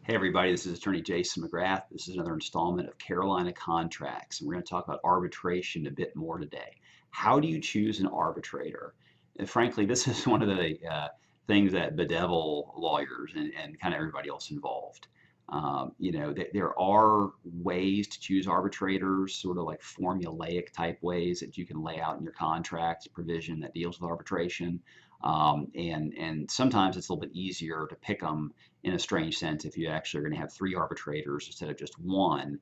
Hey everybody, this is attorney Jason McGrath. This is another installment of Carolina Contracts, and we're going to talk about arbitration a bit more today. How do you choose an arbitrator? And frankly, this is one of the things that bedevil lawyers and kind of everybody else involved. There are ways to choose arbitrators, sort of like formulaic type ways that you can lay out in your contract provision that deals with arbitration. And sometimes it's a little bit easier to pick them in a strange sense if you actually are going to have three arbitrators instead of just one.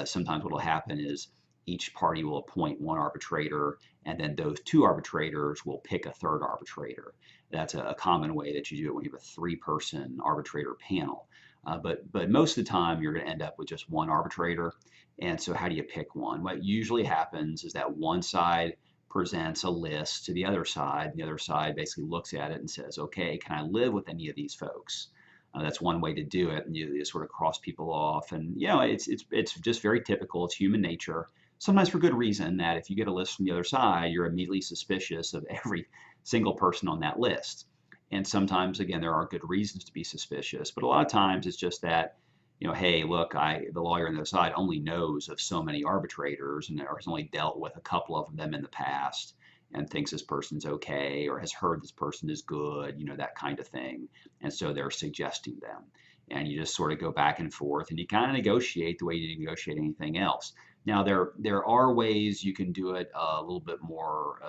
Sometimes what will happen is each party will appoint one arbitrator, and then those two arbitrators will pick a third arbitrator. That's a common way that you do it when you have a three-person arbitrator panel. But most of the time, you're going to end up with just one arbitrator. And so how do you pick one? What usually happens is that one side presents a list to the other side. The other side basically looks at it and says, okay, can I live with any of these folks? That's one way to do it, and you sort of cross people off. And it's just very typical. It's human nature. Sometimes for good reason that if you get a list from the other side, you're immediately suspicious of every single person on that list. And sometimes, again, there are good reasons to be suspicious, but a lot of times it's just that, hey, look, the lawyer on the other side only knows of so many arbitrators and has only dealt with a couple of them in the past and thinks this person's okay or has heard this person is good, that kind of thing. And so they're suggesting them. And you just sort of go back and forth and you kind of negotiate the way you negotiate anything else. Now, there are ways you can do it a little bit more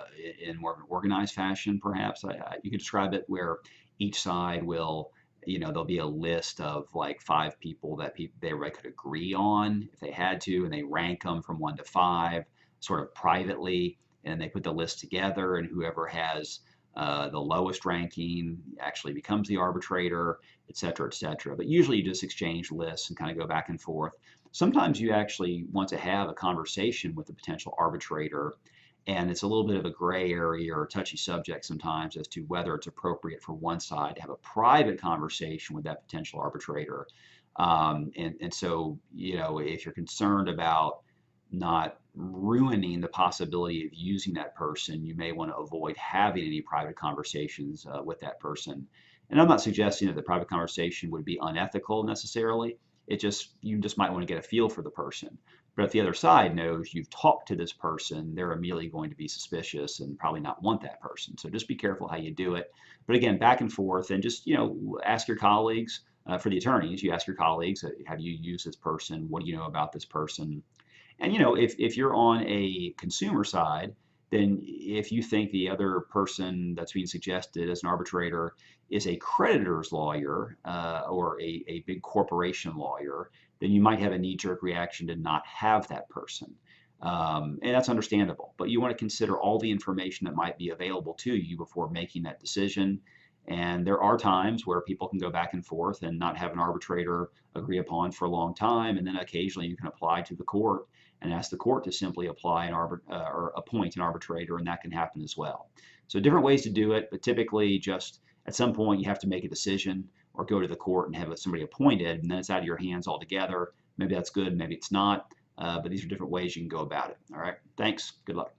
in more of an organized fashion, perhaps. You could describe it where each side will, there'll be a list of like 5 people that they could agree on if they had to, and they rank them from 1 to 5, sort of privately, and they put the list together, and whoever has the lowest ranking actually becomes the arbitrator, et cetera, et cetera. But usually you just exchange lists and kind of go back and forth. Sometimes you actually want to have a conversation with the potential arbitrator, and it's a little bit of a gray area or a touchy subject sometimes as to whether it's appropriate for one side to have a private conversation with that potential arbitrator. And so, if you're concerned about not ruining the possibility of using that person, you may want to avoid having any private conversations with that person. And I'm not suggesting that the private conversation would be unethical necessarily. You just might want to get a feel for the person. But if the other side knows you've talked to this person, they're immediately going to be suspicious and probably not want that person. So just be careful how you do it. But again, back and forth, and just ask your colleagues. For the attorneys, you ask your colleagues, have you used this person? What do you know about this person? And if you're on a consumer side, then if you think the other person that's being suggested as an arbitrator is a creditor's lawyer or a big corporation lawyer, then you might have a knee-jerk reaction to not have that person. And that's understandable. But you want to consider all the information that might be available to you before making that decision. And there are times where people can go back and forth and not have an arbitrator agree upon for a long time. And then occasionally you can apply to the court and ask the court to simply apply or appoint an arbitrator, and that can happen as well. So different ways to do it, but typically just at some point you have to make a decision or go to the court and have somebody appointed, and then it's out of your hands altogether. Maybe that's good, maybe it's not, but these are different ways you can go about it. All right, thanks, good luck.